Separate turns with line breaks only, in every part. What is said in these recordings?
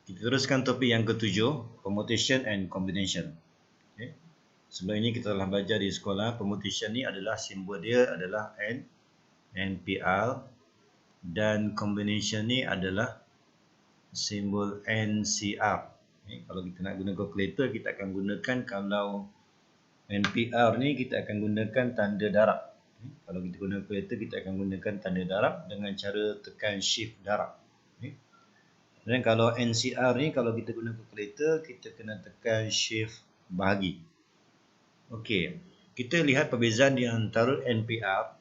Kita teruskan topik yang ketujuh, permutation and combination. Okay. Sebelum ini kita telah belajar di sekolah, permutation ni adalah simbol dia adalah N, NPR, dan combination ni adalah simbol NCR. Okay. Kalau kita nak guna kalkulator, kita akan gunakan, kalau NPR ni kita akan gunakan tanda darab. Okay. Kalau kita guna kalkulator, kita akan gunakan tanda darab dengan cara tekan shift darab. Okay. Dan kalau NCR ni, kalau kita guna kalkulator, kita kena tekan shift bahagi. Okey, kita lihat perbezaan di antara NPR,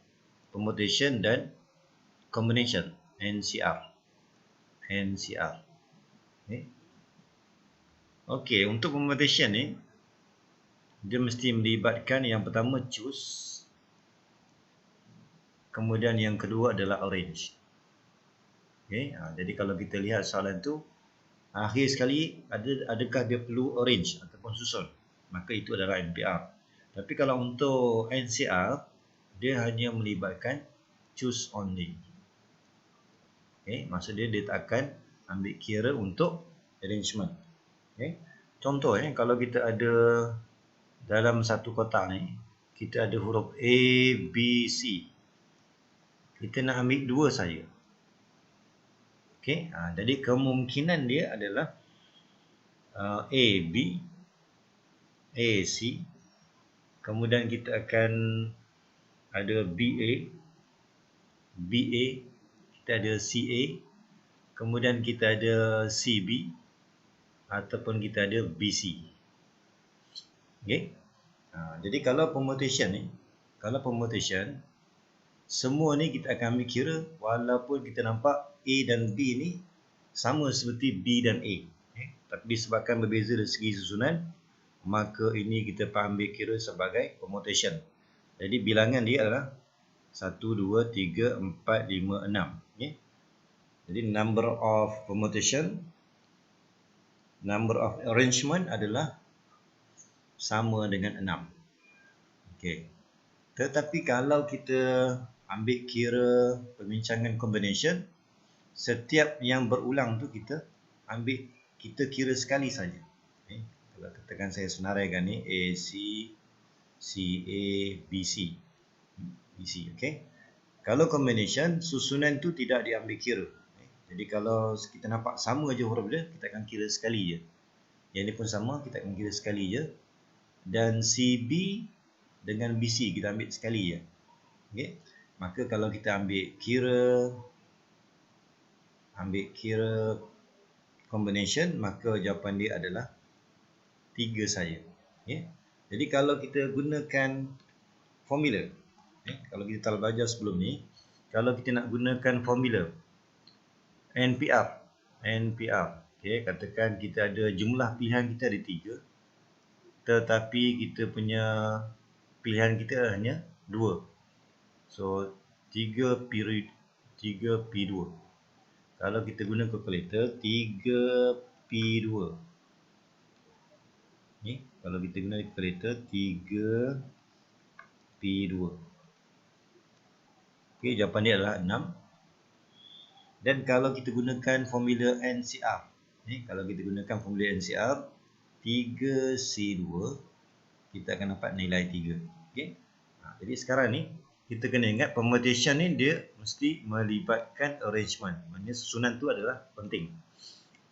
permutation, dan combination, NCR. NCR. Okey, untuk permutation ni, dia mesti melibatkan yang pertama choose, kemudian yang kedua adalah arrange. Okay. Jadi kalau kita lihat soalan tu, akhir sekali adakah dia perlu arrange ataupun susun, maka itu adalah NPR. Tapi kalau untuk NCR, dia hanya melibatkan choose only. Okay. Maksudnya dia tak akan ambil kira untuk arrangement. Okay. Contoh kalau kita ada dalam satu kotak ni, kita ada huruf A, B, C. Kita nak ambil dua saja. Okay. Jadi kemungkinan dia adalah A, B, A, C. Kemudian kita akan ada BA, BA, kita ada CA, kemudian kita ada CB, ataupun kita ada BC. Okay. Jadi kalau permutation ni, semua ni kita akan ambil kira walaupun kita nampak A dan B ni sama seperti B dan A. Okay. Tapi disebabkan berbeza dari segi susunan, maka ini kita ambil kira sebagai permutation. Jadi bilangan dia adalah 1, 2, 3, 4, 5, 6. Okay. Jadi number of permutation, number of arrangement adalah sama dengan 6. Okay. Tetapi kalau kita ambil kira perbincangan combination, setiap yang berulang tu kita kira sekali saja. Okay. Kalau katakan saya senaraikan ni AC, CA, BC. Okay. Kalau combination, susunan tu tidak diambil kira. Okay. Jadi kalau kita nampak sama je huruf dia, kita akan kira sekali je. Yang ni pun sama, kita akan kira sekali je. Dan CB dengan BC kita ambil sekali je. Okay. Maka kalau kita ambil kira combination, maka jawapan dia adalah 3 saja. Okay. Jadi kalau kita gunakan formula, kalau kita telah belajar sebelum ni, kalau kita nak gunakan formula NPR, okay, katakan kita ada jumlah pilihan kita ada 3, tetapi kita punya pilihan kita hanya 2. So 3P2. Kalau kita guna kalkulator, 3P2. Okay. Kalau kita guna kalkulator, 3P2. Okay, jawapan dia adalah 6. Dan kalau kita gunakan formula NCR, kalau kita gunakan formula NCR, 3C2, kita akan dapat nilai 3. Okay. Jadi sekarang ni, kita kena ingat permutation ni dia mesti melibatkan arrangement. Maksudnya susunan tu adalah penting.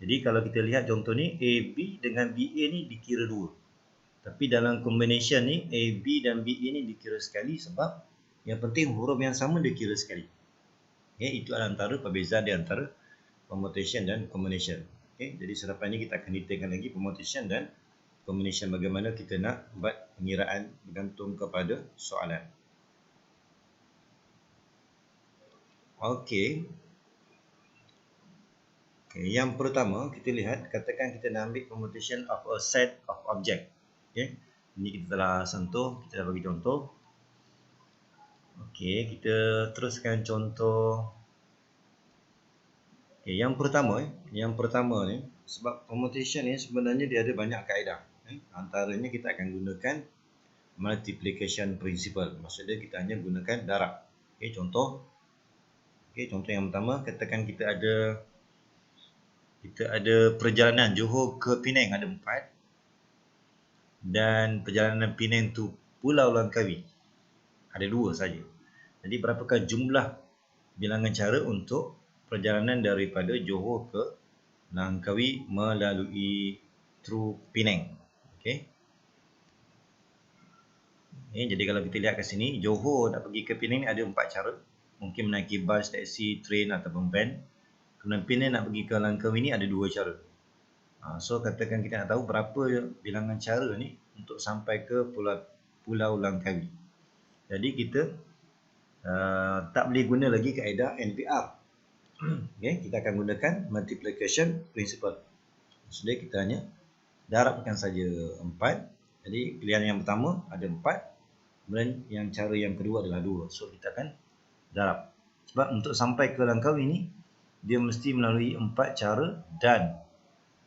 Jadi kalau kita lihat contoh ni, AB dengan BA ni dikira 2. Tapi dalam combination ni, AB dan BA ni dikira sekali sebab yang penting huruf yang sama dikira sekali. Okay, itu adalah antara perbezaan di antara permutation dan combination. Okay, jadi selepas ini kita akan detailkan lagi permutation dan combination, bagaimana kita nak buat pengiraan bergantung kepada soalan. Okey. Yang pertama kita lihat, katakan kita nak ambil permutation of a set of object. Okey. Ini kita telah sentuh, kita dah bagi contoh. Okey, kita teruskan contoh. Okey, yang pertama ni, sebab permutation ni sebenarnya dia ada banyak kaedah. Antaranya kita akan gunakan multiplication principle. Maksudnya kita hanya gunakan darab. Okey, contoh yang pertama, katakan kita ada Kita ada perjalanan Johor ke Penang ada 4. Dan perjalanan Penang tu Pulau Langkawi ada 2 saja. Jadi berapakah jumlah bilangan cara untuk perjalanan daripada Johor ke Langkawi melalui through Penang? Okey. Jadi kalau kita lihat kat sini, Johor nak pergi ke Penang ni ada 4 cara. Mungkin menaiki bas, taksi, train ataupun van. Kemudian Penang nak pergi ke Langkawi ni ada 2 cara. So katakan kita nak tahu berapa bilangan cara ni untuk sampai ke Pulau Langkawi. Jadi kita tak boleh guna lagi kaedah NPR. Okay, kita akan gunakan multiplication principle. Maksudnya kita hanya darabkan saja 4. Jadi pilihan yang pertama ada 4. Kemudian yang cara yang kedua adalah 2. So kita akan darab. Sebab untuk sampai ke Langkawi ni dia mesti melalui 4 cara dan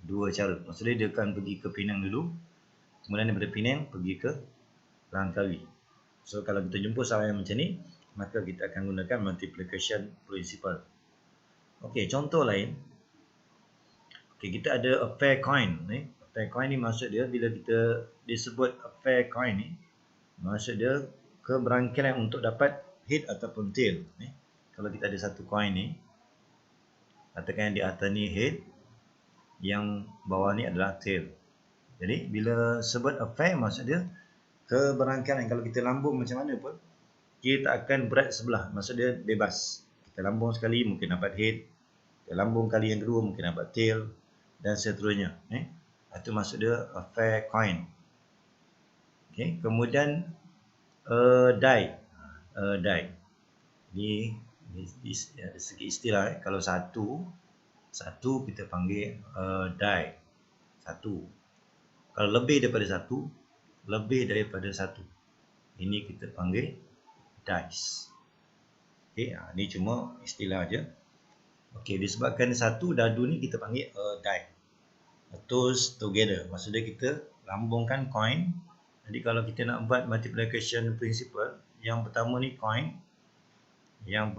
2 cara. Maksudnya dia akan pergi ke Penang dulu. Kemudian daripada Penang pergi ke Langkawi. So kalau kita jumpa soalan yang macam ni, maka kita akan gunakan multiplication principle. Okey, contoh lain. Okey, kita ada a fair coin. A fair coin ni maksud dia bila kita disebut a fair coin ni, maksud dia keberangkaian untuk dapat head ataupun tail. Kalau kita ada satu coin ni, katakan di atas ni head, yang bawah ni adalah tail. Jadi bila sebut a fair maksud dia keberangkaian. Kalau kita lambung macam mana pun, kita akan berat sebelah. Maksud dia bebas. Kita lambung sekali mungkin dapat head. Kita lambung kali yang kedua mungkin dapat tail. Dan seterusnya. Itu maksud dia a fair coin. Okay. Kemudian die. Die. Ini dari segi istilah. Kalau satu kita panggil die. Satu. Kalau lebih daripada satu, ini kita panggil dice. Okey, ini cuma istilah aja. Okey, disebabkan satu dadu ni kita panggil die. Toast together. Maksudnya kita lambungkan coin. Jadi kalau kita nak buat multiplication principle, yang pertama ni coin. Yang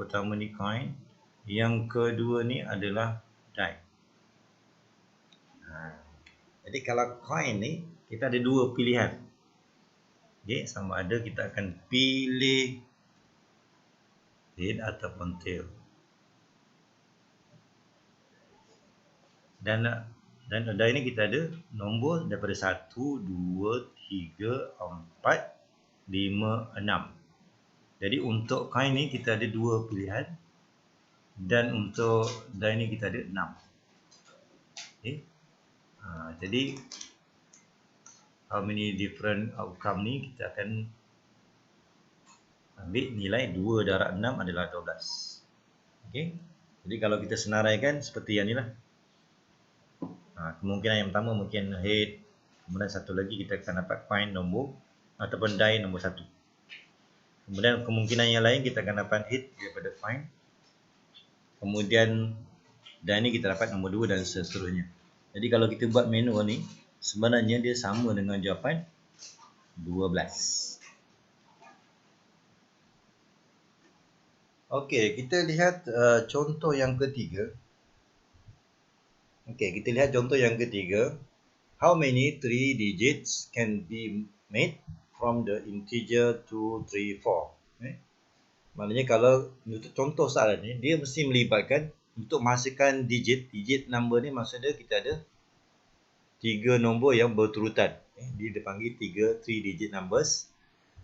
kedua ni adalah die. Jadi kalau coin ni kita ada 2 pilihan. Okay, sama ada kita akan pilih head ataupun tail. Dan die ni kita ada nombor daripada 1, 2, 3, 4, 5, 6. Jadi untuk coin ni kita ada 2 pilihan. Dan untuk die ni kita ada 6. Okay. Jadi how many different outcome ni kita akan ambil nilai 2 darab 6 adalah 12. Okey. Jadi kalau kita senaraikan seperti yang ni lah. Kemungkinan yang pertama mungkin head. Kemudian satu lagi kita akan dapat coin nombor ataupun die nombor 1. Kemudian kemungkinan yang lain kita akan dapat head daripada coin. Kemudian die ni kita dapat nombor 2 dan seterusnya. Jadi kalau kita buat manual ni, sebenarnya dia sama dengan jawapan 12. Okey, kita lihat contoh yang ketiga. Okey, kita lihat contoh yang ketiga. How many 3 digits can be made from the integer 2, 3, 4? Maknanya kalau untuk contoh soalan ni, dia mesti melibatkan untuk menghasilkan digit number ni, maksudnya kita ada 3 nombor yang berturutan. Dia dipanggil 3 digit numbers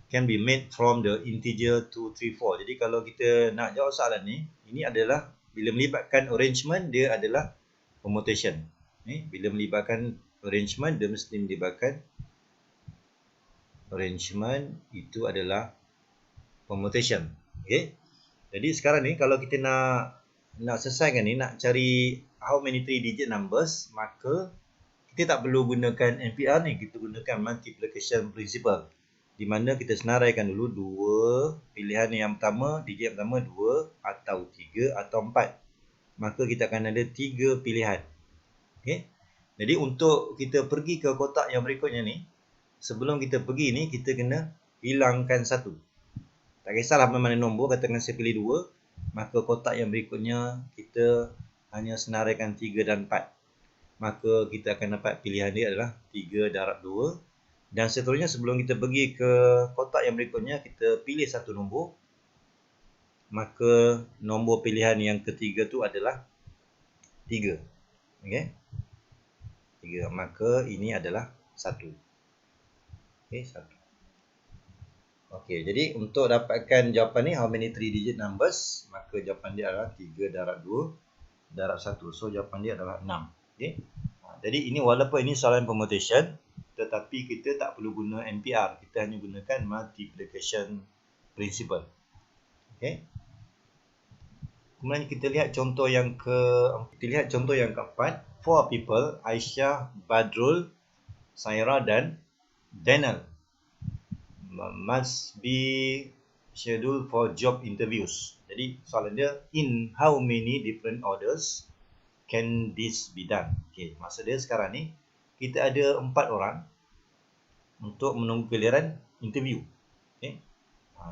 can be made from the integer 2, 3, 4. Jadi kalau kita nak jawab soalan ni, ini adalah bila melibatkan arrangement, dia adalah permutation. Bila melibatkan arrangement, dia mesti melibatkan arrangement, itu adalah permutation. Okay. Jadi sekarang ni kalau kita nak selesaikan ni, nak cari how many 3 digit numbers, maka kita tak perlu gunakan NPR ni, kita gunakan multiplication principle. Di mana kita senaraikan dulu 2 pilihan yang pertama, digit yang pertama 2 atau 3 atau 4. Maka kita akan ada 3 pilihan. Okay. Jadi untuk kita pergi ke kotak yang berikutnya ni, sebelum kita pergi ni, kita kena hilangkan 1. Tak kisahlah mana nombor, katakan saya pilih 2, maka kotak yang berikutnya kita hanya senaraikan 3 dan 4. maka kita akan dapat pilihan dia adalah 3 darab 2. Dan seterusnya sebelum kita pergi ke kotak yang berikutnya, kita pilih satu nombor. Maka nombor pilihan yang ketiga tu adalah 3. Okey. 3. Maka ini adalah 1. Okey, 1. Okey, jadi untuk dapatkan jawapan ni how many 3 digit numbers, maka jawapan dia adalah 3 darab 2 darab 1. So jawapan dia adalah 6. Okey. Jadi ini walaupun ini soalan permutation, tetapi kita tak perlu guna NPR. Kita hanya gunakan multiplication principle. Okey. Kemudian kita lihat contoh yang keempat. 4 people, Aisyah, Badrul, Saira dan Daniel, must be scheduled for job interviews. Jadi soalan dia, in how many different orders can this be done? Okey, maksud dia sekarang ni kita ada 4 orang untuk menunggu giliran interview. Okey.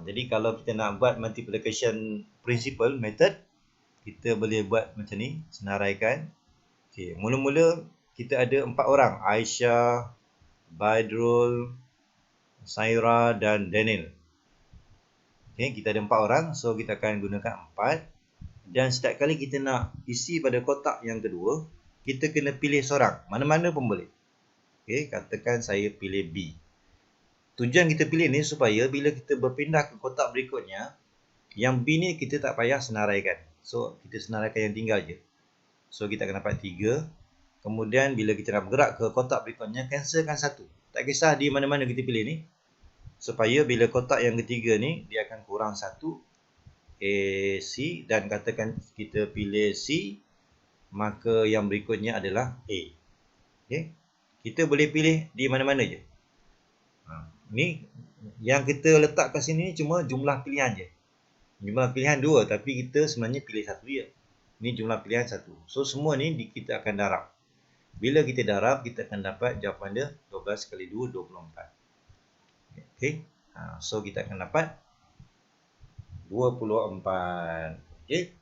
Jadi kalau kita nak buat multiplication principle method, kita boleh buat macam ni, senaraikan. Okey, mula-mula kita ada 4 orang, Aisyah, Badrul, Saira dan Daniel. Okey, kita ada 4 orang, so kita akan gunakan 4. Dan setiap kali kita nak isi pada kotak yang kedua, kita kena pilih seorang, mana-mana pun boleh. Okey, katakan saya pilih B. Tujuan kita pilih ni supaya bila kita berpindah ke kotak berikutnya, yang B ni kita tak payah senaraikan. So kita senaraikan yang tinggal je. So kita akan dapat 3. Kemudian bila kita nak bergerak ke kotak berikutnya, cancelkan 1. Tak kisah di mana-mana kita pilih ni, supaya bila kotak yang ketiga ni dia akan kurang 1, A, C, dan katakan kita pilih C, maka yang berikutnya adalah A. Okay. Kita boleh pilih di mana-mana je. Ni yang kita letak kat sini cuma jumlah pilihan je. Jumlah pilihan 2, tapi kita sebenarnya pilih 1 je. Ni jumlah pilihan 1. So semua ni kita akan darab. Bila kita darab, kita akan dapat jawapan dia 12 kali 2, 24. Okay. So kita akan dapat 24. Okay.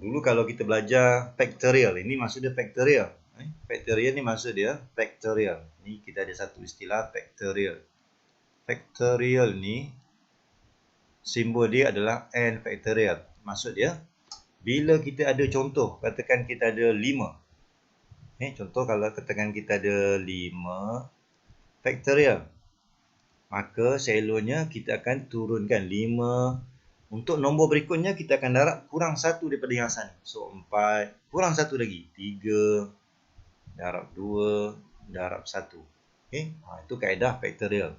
Dulu kalau kita belajar factorial, ini maksud dia factorial. Factorial ni maksud dia factorial. Ni kita ada satu istilah factorial. Factorial ni simbol dia adalah n factorial. Maksud dia bila kita ada contoh, katakan kita ada 5. Contoh kalau katakan kita ada 5 factorial, maka seloknya kita akan turunkan 5. Untuk nombor berikutnya kita akan darab kurang 1 daripada yang asal ni. So 4 kurang 1 lagi, 3 darab 2 darab 1. Okey, itu kaedah factorial.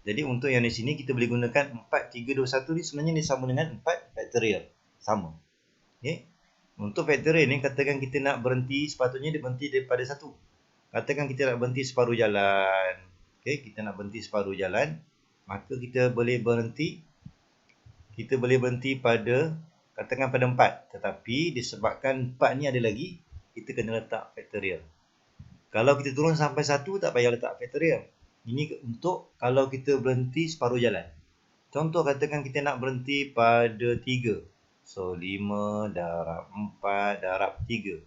Jadi untuk yang di sini kita boleh gunakan 4 3 2 1 ni sebenarnya ni sama dengan 4 factorial. Sama. Okey. Untuk factorial ni katakan kita nak berhenti, sepatutnya dia berhenti daripada 1. Katakan kita nak berhenti separuh jalan. Okey, kita nak berhenti separuh jalan, maka kita boleh berhenti pada, katakan pada 4. Tetapi disebabkan 4 ni ada lagi, kita kena letak factorial. Kalau kita turun sampai 1, tak payah letak factorial. Ini untuk kalau kita berhenti separuh jalan. Contoh katakan kita nak berhenti pada 3. So 5 darab 4 darab 3.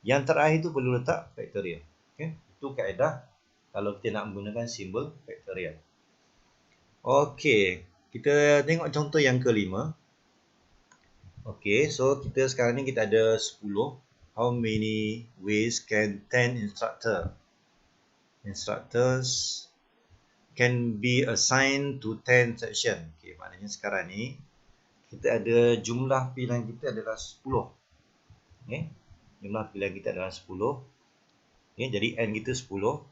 Yang terakhir tu perlu letak factorial. Okay? Itu kaedah kalau kita nak menggunakan simbol factorial. Okey, kita tengok contoh yang kelima. Okey, so kita sekarang ni kita ada 10. How many ways can 10 instructors can be assigned to 10 section? Okey, maknanya sekarang ni kita ada jumlah pilihan kita adalah 10. Okey, jumlah pilihan kita adalah 10. Okey, jadi n kita 10.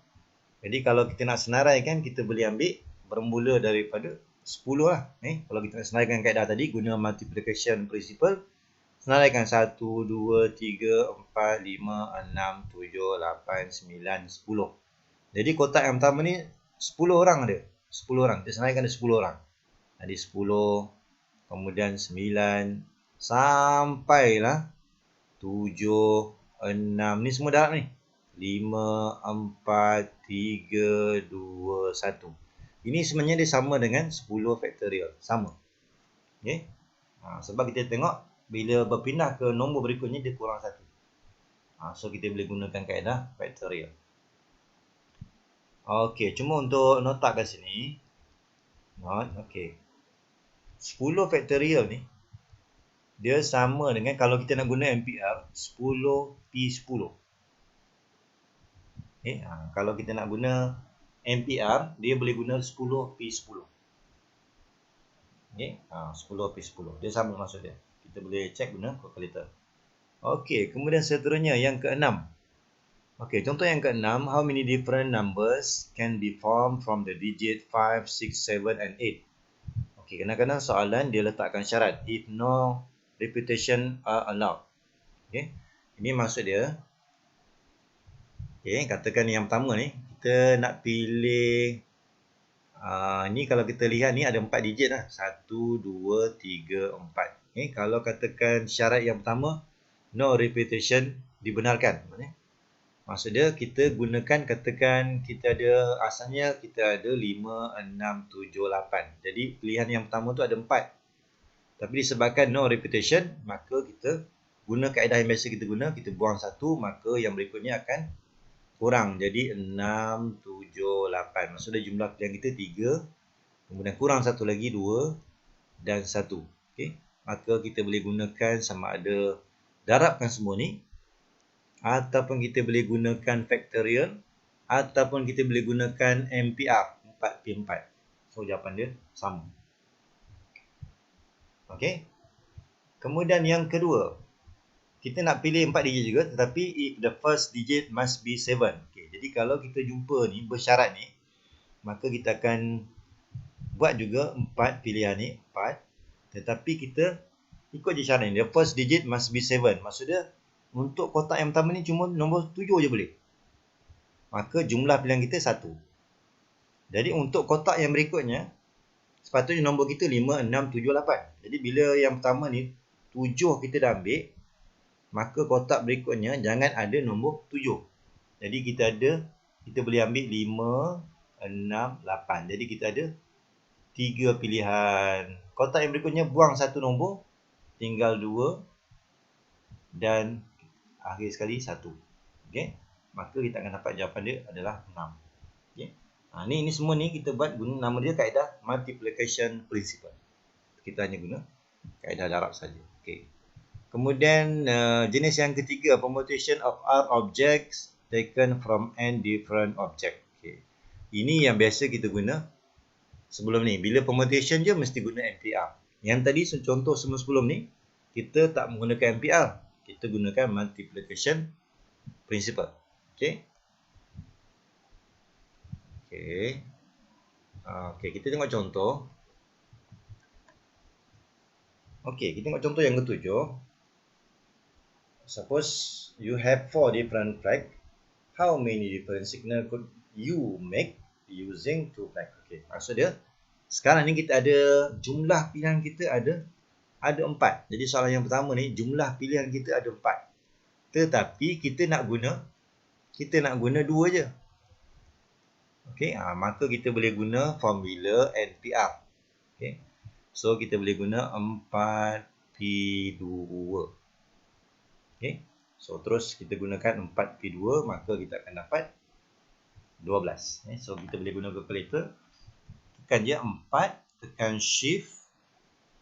Jadi kalau kita nak senaraikan, kita boleh ambil bermula daripada 10 lah. Kalau kita nak senaraikan kaedah tadi, guna multiplication principle, senaraikan 1, 2, 3, 4, 5, 6, 7, 8, 9, 10. Jadi kotak yang pertama ni 10 orang ada. 10 orang. Kita senaraikan ada 10 orang. Jadi 10, kemudian 9, sampailah 7, 6. Ni semua darab ni. 5, 4, 3, 2, 1. Ini sebenarnya dia sama dengan 10 factorial. Sama. Okay? Sebab kita tengok bila berpindah ke nombor berikutnya dia kurang 1. So kita boleh gunakan kaedah factorial. Okey, cuma untuk nota kat sini. Okey. 10 factorial ni dia sama dengan kalau kita nak guna MPR 10P10. Kalau kita nak guna MPR, dia boleh guna 10P10. 10P10. Dia sama maksud dia. Kita boleh cek guna calculator. Okey, kemudian seterusnya yang keenam. Okey, contoh yang keenam, how many different numbers can be formed from the digit 5, 6, 7 and 8? Okey, kadang-kadang soalan dia letakkan syarat if no repetition are allowed. Okey. Ini maksud dia. Okey, katakan yang pertama ni, kita nak pilih ni kalau kita lihat ni ada 4 digit lah. 1, 2, 3, 4. Okey, kalau katakan syarat yang pertama no repetition dibenarkan. Maksud dia kita gunakan, katakan kita ada asalnya kita ada 5, 6, 7, 8. Jadi pilihan yang pertama tu ada 4. Tapi disebabkan no repetition, maka kita guna kaedah yang biasa kita guna, kita buang 1, maka yang berikutnya akan kurang. Jadi 6, 7, 8. Maksudnya jumlah pilihan kita 3, kemudian kurang 1 lagi 2 dan 1. Okey. Maka kita boleh gunakan sama ada darabkan semua ni, ataupun kita boleh gunakan factorial, ataupun kita boleh gunakan MPR 4P4. So jawapan dia sama. Okey. Kemudian yang kedua, kita nak pilih 4 digit juga, tetapi if the first digit must be 7. Okey, jadi kalau kita jumpa ni bersyarat ni, maka kita akan buat juga 4 pilihan ni, 4. Tetapi kita ikut je syarat ni, the first digit must be 7. Maksud dia untuk kotak yang pertama ni cuma nombor 7 je boleh. Maka jumlah pilihan kita 1. Jadi untuk kotak yang berikutnya, sepatutnya nombor kita 5, 6, 7, 8. Jadi bila yang pertama ni 7 kita dah ambil, maka kotak berikutnya jangan ada nombor 7. Jadi kita boleh ambil 5, 6, 8. Jadi kita ada 3 pilihan. Kotak yang berikutnya buang 1 nombor, tinggal 2 dan akhir sekali 1. Okey. Maka kita akan dapat jawapan dia adalah 6. Okey. Ni semua ni kita buat guna nama dia kaedah multiplication principle. Kita hanya guna kaedah darab saja. Okey. Kemudian jenis yang ketiga, permutation of R objects taken from n different object. Okay. Ini yang biasa kita guna sebelum ni. Bila permutation je mesti guna MPR. Yang tadi contoh semua sebelum ni, kita tak menggunakan MPR. Kita gunakan multiplication principle. Okay. Okay. Okay, kita tengok contoh. Okay, kita tengok contoh yang ketujuh. Suppose you have 4 different flag. How many different signal could you make using 2 flag? Okay, maksud dia sekarang ni kita ada jumlah pilihan kita ada 4. Jadi soalan yang pertama ni jumlah pilihan kita ada 4. Tetapi kita nak guna 2 je. Okay, maka kita boleh guna formula NPR. Okay, so kita boleh guna 4P2. Okay. So terus kita gunakan 4P2, maka kita akan dapat 12. So kita boleh guna calculator. Tekan je 4, tekan shift.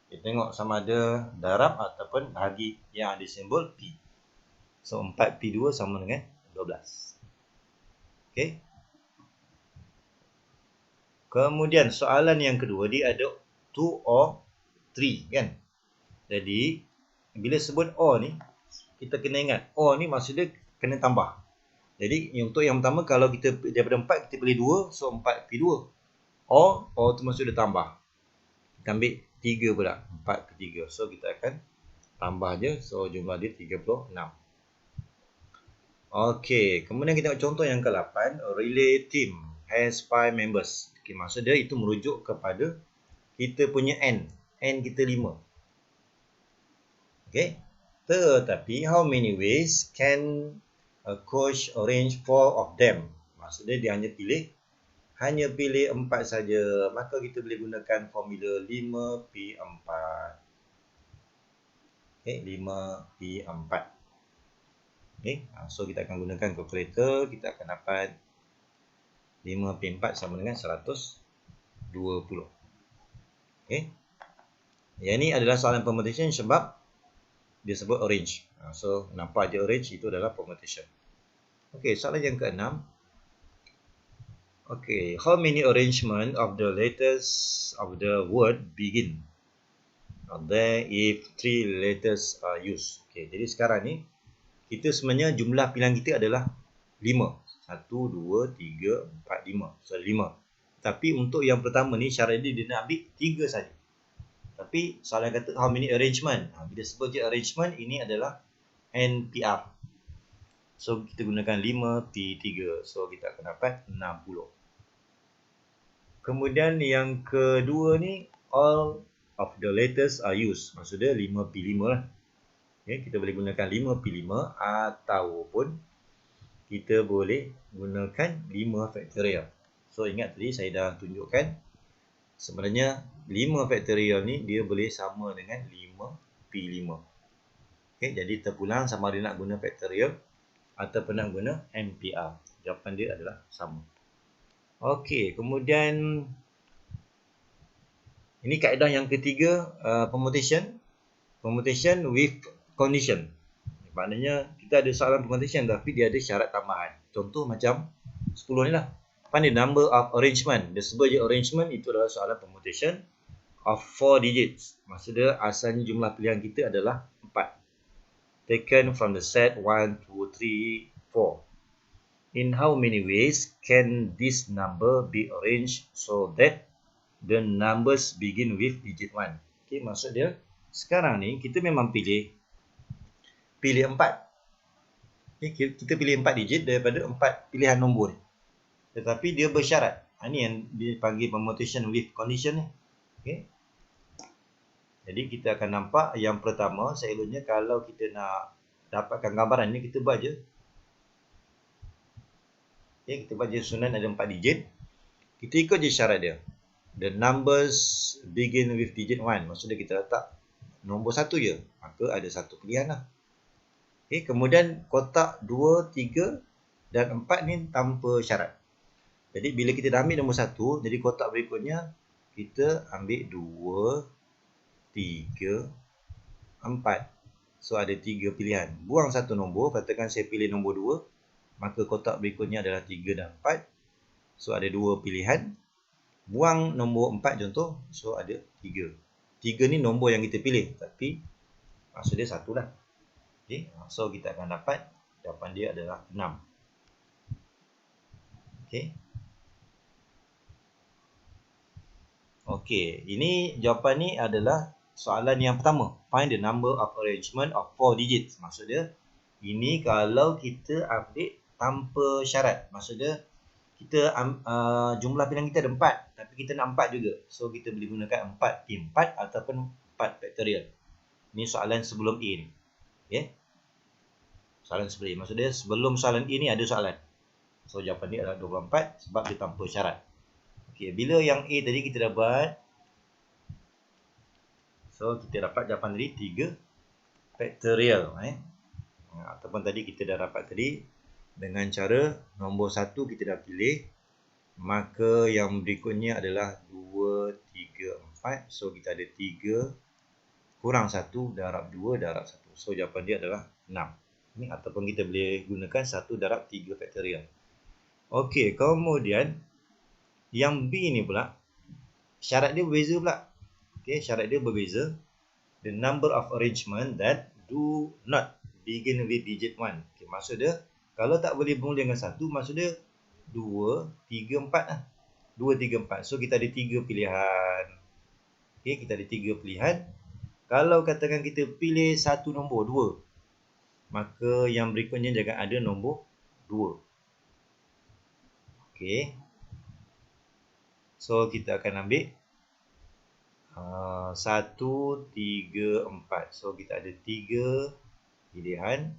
Kita tengok sama ada darab ataupun bahagi yang ada simbol P. So 4P2 sama dengan 12. Okay. Kemudian soalan yang kedua, dia ada 2 or 3 kan. Jadi bila sebut or ni, kita kena ingat, or ni maksud dia kena tambah. Jadi untuk yang pertama, kalau kita daripada 4 kita pilih 2, so 4P2. Or tu maksud dia tambah. Kita ambil 3 pula, 4P3. So kita akan tambah je, so jumlah dia 36. Okey, kemudian kita tengok contoh yang ke-8, relay team has 5 members. Okey, maksud dia itu merujuk kepada kita punya N kita 5. Okey. Tetapi how many ways can a coach arrange 4 of them? Maksudnya dia hanya pilih 4 saja. Maka kita boleh gunakan formula 5P4. Okey, 5P4. Okay. So kita akan gunakan kalkulator. Kita akan dapat 5/4 sama dengan 120. Okay. Yang ini adalah soalan permutation sebab dia sebut orange. So nampak je orange, itu adalah permutation. Okay, soalan yang ke-6. Okay, how many arrangement of the letters of the word begin there if 3 letters are used? Okay, jadi sekarang ni kita sebenarnya jumlah pilihan kita adalah 5. 1, 2, 3, 4, 5. So 5. Tapi untuk yang pertama ni syarat dia nak ambil 3 saja. Tapi soalan kata how many arrangement. Bila sebut je arrangement, ini adalah NPR. So kita gunakan 5P3. So kita akan dapat 60. Kemudian yang kedua ni, all of the letters are used. Maksudnya 5P5 lah. Okay, kita boleh gunakan 5P5 ataupun kita boleh gunakan 5 factorial. So ingat tadi saya dah tunjukkan sebenarnya 5 factorial ni dia boleh sama dengan 5P5. Okay, jadi terpulang sama ada nak guna factorial ataupun nak guna NPR. Jawapan dia adalah sama. Okey, kemudian ini kaedah yang ketiga, permutation. Permutation with condition. Maknanya kita ada soalan permutation tapi dia ada syarat tambahan. Contoh macam 10 ni lah. Find the number of arrangement. Dia sebut je arrangement, itu adalah soalan permutation of 4 digits. Maksudnya asalnya jumlah pilihan kita adalah 4. Taken from the set 1, 2, 3, 4. In how many ways can this number be arranged so that the numbers begin with digit 1? Okay, maksud dia sekarang ni kita memang pilih 4. Okay, kita pilih 4 digit daripada 4 pilihan nombor ni. Tetapi dia bersyarat. Ini yang dipanggil permutation with condition ni. Okay. Jadi kita akan nampak yang pertama, selalunya kalau kita nak dapatkan gambaran ni, kita buat je. Okay, kita buat je susunan ada 4 digit. Kita ikut je syarat dia. The numbers begin with digit 1. Maksudnya kita letak nombor 1 je. Maka ada satu pilihan lah. Okay, kemudian kotak 2, 3 dan 4 ni tanpa syarat. Jadi bila kita dah ambil nombor 1, jadi kotak berikutnya kita ambil 2, 3, 4. So ada 3 pilihan. Buang satu nombor, katakan saya pilih nombor 2, maka kotak berikutnya adalah 3 dan 4. So ada 2 pilihan. Buang nombor 4 contoh, so ada 3. 3 ni nombor yang kita pilih, tapi maksud dia 1 lah. Okay. So kita akan dapat jawapan dia adalah 6. Okay. Okey, ini jawapan ni adalah soalan yang pertama. Find the number of arrangement of 4 digits. Maksud dia, ini kalau kita update tanpa syarat. Maksud dia, kita jumlah pilihan kita ada 4. Tapi kita nak 4 juga. So, kita boleh gunakan 4P4 ataupun 4 factorial. Ini soalan sebelum A ni. Okay. Soalan sebelum A. Maksud dia, sebelum soalan A ni ada soalan. So, jawapan dia adalah 24 sebab dia tanpa syarat. Okay, bila yang A tadi kita dah buat, so kita dapat jawapan tadi 3 factorial. Ataupun tadi kita dah dapat tadi dengan cara nombor 1 kita dah pilih, maka yang berikutnya adalah 2, 3, 4. So kita ada 3 kurang 1 darab 2 darab 1. So jawapan dia adalah 6. Ini ataupun kita boleh gunakan 1 darab 3 factorial. Okey, kemudian yang B ni pula, syarat dia berbeza pula. Okay, syarat dia berbeza. The number of arrangement that do not begin with digit 1. Okay, maksud dia, kalau tak boleh bermula dengan 1, maksud dia 2, 3, 4 lah. 2, 3, 4. So, kita ada 3 pilihan. Okay, kita ada 3 pilihan. Kalau katakan kita pilih satu nombor, 2. Maka yang berikutnya jangan ada nombor 2. Okay. So, kita akan ambil 1, 3, 4. So, kita ada 3 pilihan.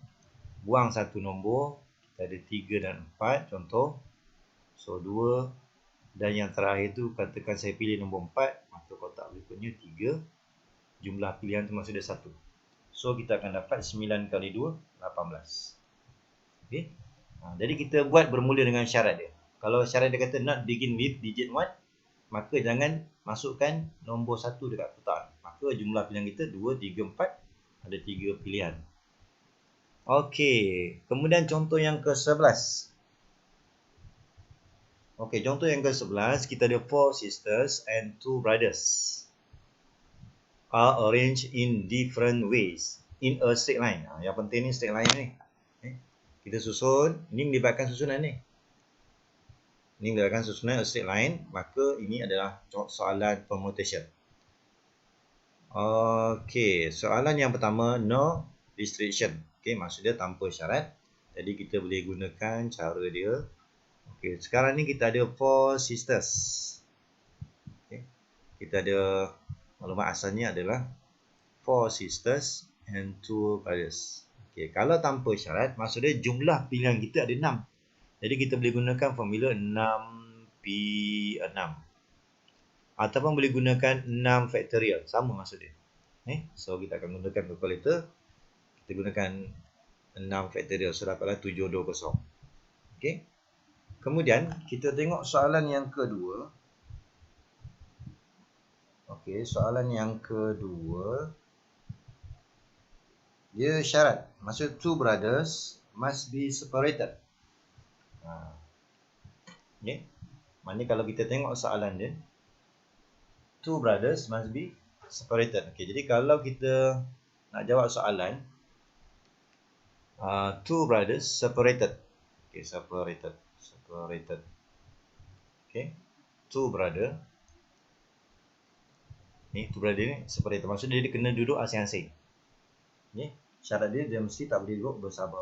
Buang satu nombor. Kita ada 3 dan 4 contoh. So, 2. Dan yang terakhir tu, katakan saya pilih nombor 4. Maka kotak berikutnya 3. Jumlah pilihan tu maksudnya 1. So, kita akan dapat 9 kali 2, 18. Okey. Jadi kita buat bermula dengan syarat dia. Kalau syarat dia kata not begin with digit 1, maka jangan masukkan nombor 1 dekat kotak. Maka jumlah pilihan kita 2, 3, 4. Ada 3 pilihan. Okey, kemudian contoh yang ke-11. Okey, contoh yang ke-11, kita ada 4 sisters and 2 brothers are arranged in different ways in a straight line. Yang penting ni straight line ni. Kita susun, ini melibatkan susunan ni. Ini melibatkan susunan a straight line, maka ini adalah soalan permutation. Okey, soalan yang pertama, no restriction. Okey, maksud dia tanpa syarat. Jadi kita boleh gunakan cara dia. Okey, sekarang ni kita ada 4 sisters. Okey. Kita ada maklumat asalnya adalah 4 sisters and 2 brothers. Okey, kalau tanpa syarat, maksud dia jumlah pilihan kita ada 6. Jadi kita boleh gunakan formula 6P6. Ataupun boleh gunakan 6 factorial. Sama maksud dia. So kita akan gunakan calculator. Kita gunakan 6 factorial. So dapatlah 720. Okey. Kemudian kita tengok soalan yang kedua. Okey, soalan yang kedua. Dia syarat. Maksud 2 brothers must be separated. Okay. Maknanya kalau kita tengok soalan dia, 2 brothers must be separated. Okay, jadi kalau kita nak jawab soalan, 2 brothers separated. Okay, separated. Okay, 2 brother. Ni 2 brother ni separated. Maksudnya dia kena duduk asing-asing. Okay. Syarat dia mesti tak boleh duduk bersama.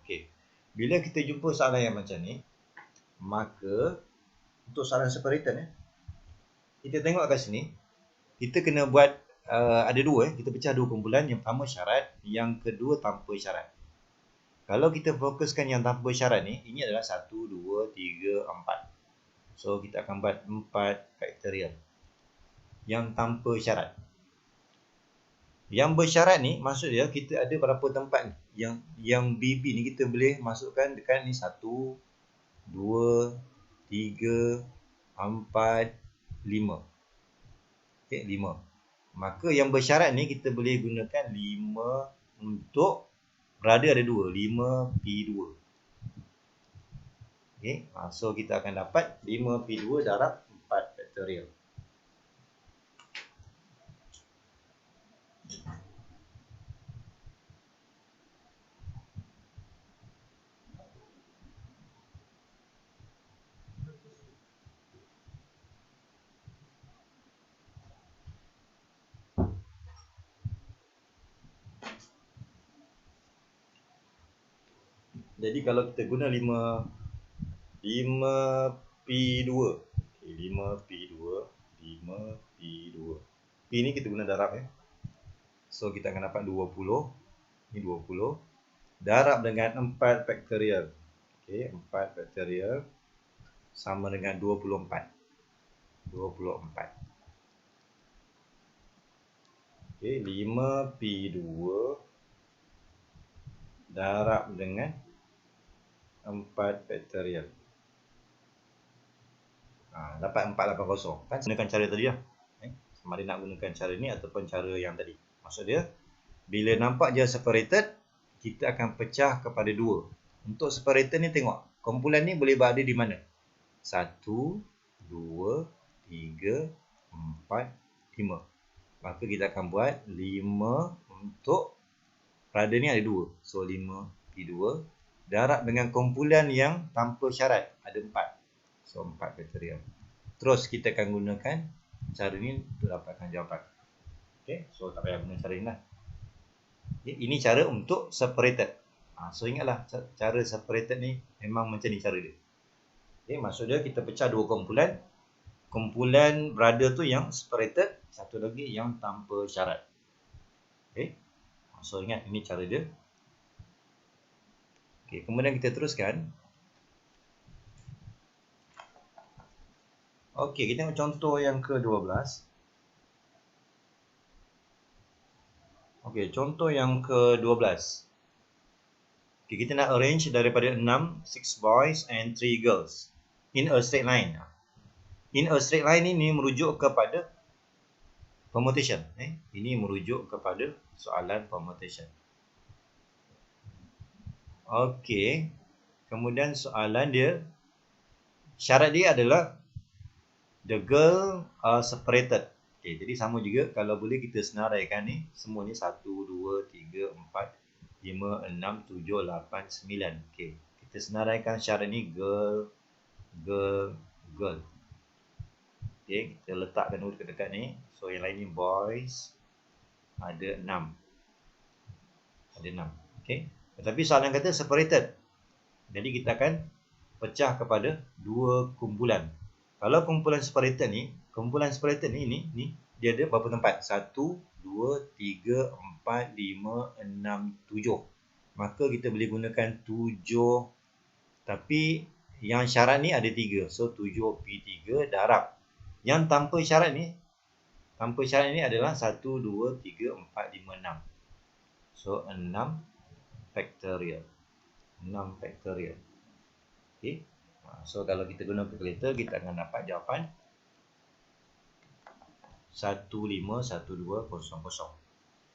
Okay. Bila kita jumpa soalan yang macam ni, maka untuk soalan separated kita tengok kat sini, kita kena buat ada dua. Kita pecah dua kumpulan. Yang pertama syarat, yang kedua tanpa syarat. Kalau kita fokuskan yang tanpa syarat ni, ini adalah 1, 2, 3, 4. So kita akan buat 4 faktorial yang tanpa syarat. Yang bersyarat ni maksud dia kita ada berapa tempat ni. Yang BB ni kita boleh masukkan dekat ni 1, 2, 3, 4, 5. Okey, 5. Maka yang bersyarat ni kita boleh gunakan 5 untuk brother ada 2, 5P2. Okey, so kita akan dapat 5P2 darab 4 faktorial. Jadi kalau kita guna 5P2. Okay, 5P2. P ni kita guna darab So kita akan dapat 20. Ini 20. Darab dengan 4 faktorial. Okey, 4 faktorial sama dengan 24. Okey, 5P2 darab dengan 4 faktorial. Dapat 480. Kan gunakan cara tadi lah. Sama ada nak gunakan cara ni ataupun cara yang tadi. Maksud dia, bila nampak dia separated, kita akan pecah kepada 2. Untuk separated ni tengok, kumpulan ni boleh berada di mana? 1, 2, 3, 4, 5. Maka kita akan buat 5 untuk brother ni ada 2. So 5P2 darab dengan kumpulan yang tanpa syarat ada 4. So 4 faktorial. Terus kita akan gunakan cara ni untuk dapatkan jawapan. Okay, so tak payah guna cara ni lah. Okay, ini cara untuk separated. So ingatlah cara separated ni memang macam ni cara dia. Okay, maksud dia kita pecah dua kumpulan. Kumpulan brother tu yang separated, satu lagi yang tanpa syarat. Okay, so ingat ini cara dia. Okay, kemudian kita teruskan. Okey, kita tengok contoh yang ke-12. Okey, contoh yang ke-12. Okay, kita nak arrange daripada 6 boys and 3 girls in a straight line. In a straight line ini merujuk kepada permutation. Ini merujuk kepada soalan permutation. Okey. Kemudian soalan dia, syarat dia adalah the girl are separated. Okey, jadi sama juga kalau boleh kita senaraikan ni, semua ni 1 2 3 4 5 6 7 8 9. Okey, kita senaraikan syarat ni girl girl girl. Okey, kita letakkan dulu dekat ni. So yang lain ni boys ada 6. Ada 6. Okey. Tetapi soalan kata separated. Jadi kita akan pecah kepada dua kumpulan. Kalau kumpulan separated ni dia ada berapa tempat? 1 2 3 4 5 6 7. Maka kita boleh gunakan 7, tapi yang syarat ni ada 3. So 7P3 darab. Yang tanpa syarat ni adalah 1 2 3 4 5 6. So 6 factorial. 6 factorial. Okey. So kalau kita guna calculator, kita akan dapat jawapan 15120.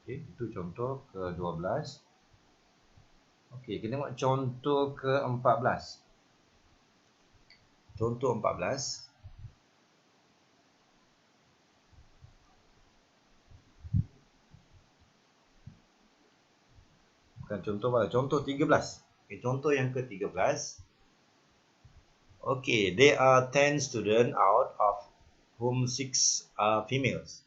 Okey, itu contoh ke-12. Okey, kita tengok contoh ke-14. Contoh 14. Bukan contoh pada contoh 13. Okay, contoh yang ke-13. Okay, there are 10 students out of whom 6 are females.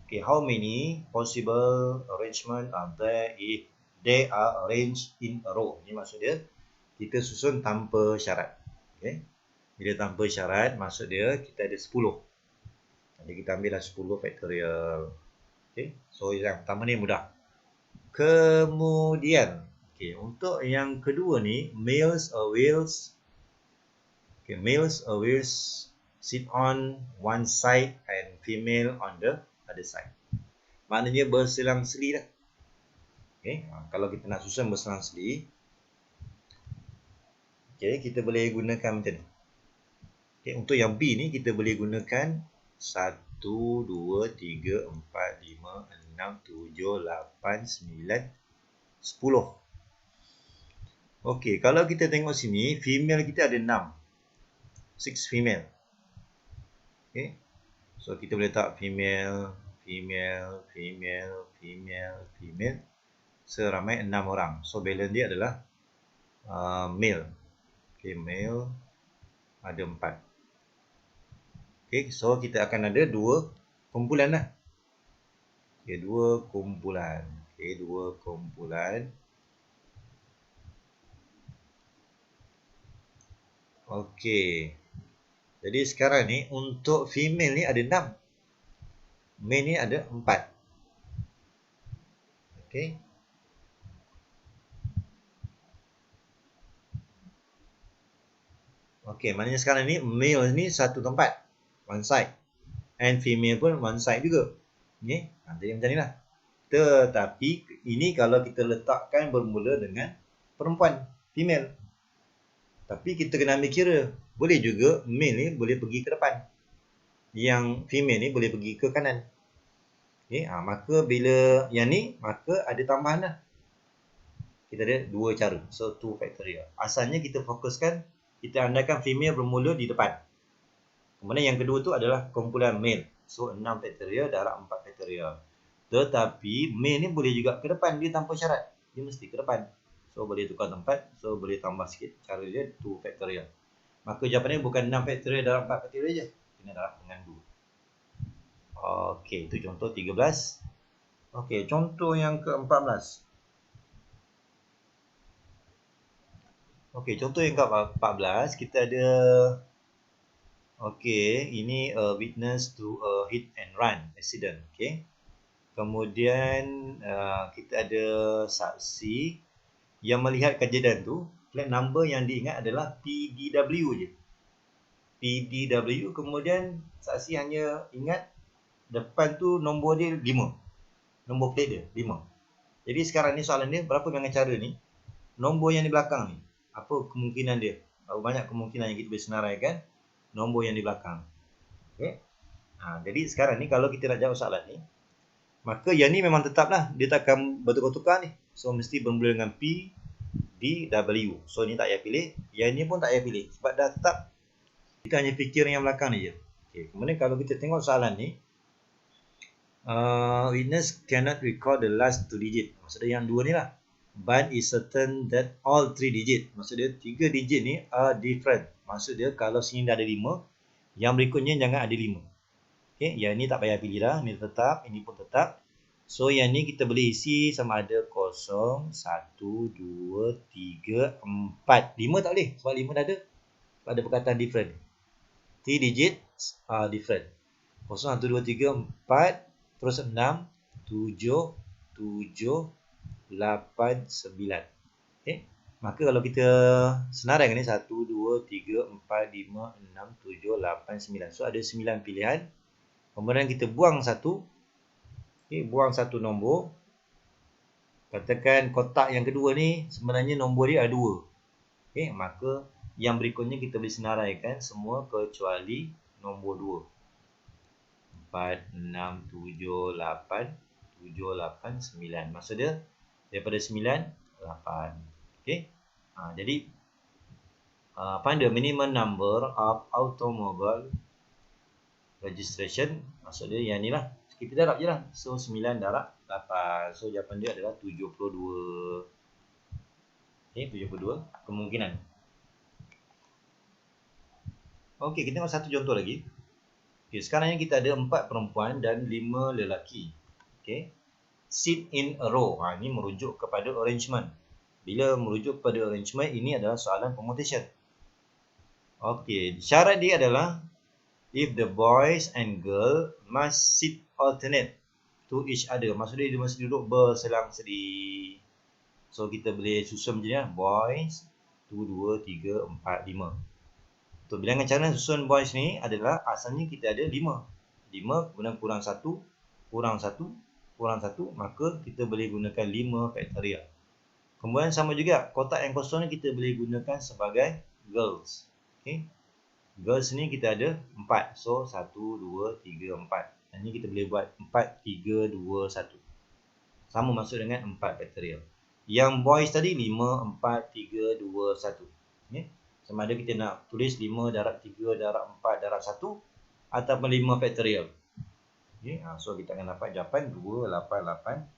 Okay, how many possible arrangement are there if they are arranged in a row? Ini maksud dia kita susun tanpa syarat. Okay, bila tanpa syarat maksud dia kita ada 10. Jadi kita ambillah 10 factorial. Okay, so yang pertama ni mudah. Kemudian, okay, untuk yang kedua ni, males will sit on one side and female on the other side. Maknanya berselang-seli dah. Okay, kalau kita nak susun berselang-seli, okay, kita boleh gunakan macam ni. Okay, untuk yang B ni kita boleh gunakan 1 2 3 4 5 6 7 8 9 10. Okey, kalau kita tengok sini, female kita ada 6. 6 female. Okey. So kita boleh letak female. Seramai 6 orang. So balance dia adalah male. Okey, male ada 4. Okey, so kita akan ada 2 kumpulan lah. Okey, 2 kumpulan. Okey, 2 kumpulan. Okey. Jadi sekarang ni untuk female ni ada 6. Male ni ada 4. Okey. Okey, maknanya sekarang ni male ni satu tempat, one side. And female pun one side juga. Okey, jadi macam ni lah. Tetapi ini kalau kita letakkan bermula dengan perempuan, female. Tapi kita kena ambil kira, boleh juga male ni boleh pergi ke depan, yang female ni boleh pergi ke kanan. Okey, maka bila yang ni, maka ada tambahan lah. Kita ada 2 cara. So 2 factorial. Asalnya kita fokuskan, kita andaikan female bermula di depan. Kemudian yang kedua tu adalah kumpulan male. So 6 factorial darab 4 factorial. Tetapi male ni boleh juga ke depan, dia tanpa syarat. Dia mesti ke depan. So boleh tukar tempat, so boleh tambah sikit. Cara dia 2 factorial. Maka jawapannya bukan 6 factorial darab 4 factorial je. Kena darab dengan 2. Okey, itu contoh 13. Okey, contoh yang ke-14. Okey, contoh yang ke-14 kita ada, okey, ini a witness to a hit and run accident. Okey. Kemudian kita ada saksi yang melihat kejadian tu. Plate number yang diingat adalah PDW je. PDW, kemudian saksi hanya ingat depan tu nombor dia 5. Nombor plate dia 5. Jadi sekarang ni soalan dia berapa dengan cara ni? Nombor yang di belakang ni, apa kemungkinan dia? Berapa banyak kemungkinan yang kita boleh senaraikan nombor yang di belakang. Okay. Jadi sekarang ni kalau kita nak jawab soalan ni, maka yang ni memang tetaplah dia takkan bertukar-tukar ni. So mesti bermula dengan P, D, W. So ni tak payah pilih. Yang ni pun tak payah pilih sebab dah tetap. Kita hanya fikir yang belakang ni je. Okay. Kemudian kalau kita tengok soalan ni, witness cannot recall the last 2 digit. Maksudnya yang dua ni lah. But is certain that all 3 digit. Maksud dia 3 digit ni are different. Maksud dia kalau sini dah ada 5, yang berikutnya jangan ada 5. Okay, yang ni tak payah pilih dah. Ni tetap, ini pun tetap. So yang ni kita boleh isi sama ada 0, 1, 2, 3, 4. 5 tak boleh sebab 5 dah ada. Sebab ada perkataan different. 3 digits are different. 0, 1, 2, 3, 4. Terus 6, 7, 8, 9. Okay. Maka kalau kita senaraikan ni 1, 2, 3, 4, 5, 6, 7, 8, 9. So ada 9 pilihan. Kemudian kita buang satu. Okay, buang satu nombor. Katakan kotak yang kedua ni sebenarnya nombor dia ada 2. Okay, maka yang berikutnya kita boleh senaraikan semua kecuali nombor 2. 4, 6, 7, 8, 7, 8, 9. Maksud dia daripada 9, 8. Okay. Jadi find the minimum number of automobile registration. Maksud dia yang ni lah. Kita darab je lah. So 9 darab 8. So jawapan dia adalah 72. Okay, 72 kemungkinan. Okay, kita tengok satu contoh lagi. Okay, sekarang ni kita ada 4 perempuan dan 5 lelaki. Okay. Sit in a row. Ini merujuk kepada arrangement. Bila merujuk kepada arrangement, ini adalah soalan permutation. Okay, syarat dia adalah if the boys and girl must sit alternate to each other. Maksudnya dia mesti duduk berselang-sedi. So kita boleh susun macam ni lah. Boys 1, 2, 3, 4, 5. Untuk bilangan cara susun boys ni adalah asalnya kita ada 5. 5 kemudian kurang 1, kurang 1, kurang 1. Maka kita boleh gunakan 5 faktorial. Kemudian sama juga kotak yang kosong ni kita boleh gunakan sebagai girls. Okay. Girls ni kita ada 4. So 1, 2, 3, 4. Ini kita boleh buat 4, 3, 2, 1. Sama masuk dengan 4 faktorial. Yang boys tadi 5, 4, 3, 2, 1. Okay. Sama ada kita nak tulis 5 darab 3 darab 4 darab 1 ataupun 5 faktorial. Okay. So kita akan dapat jawapan 2880.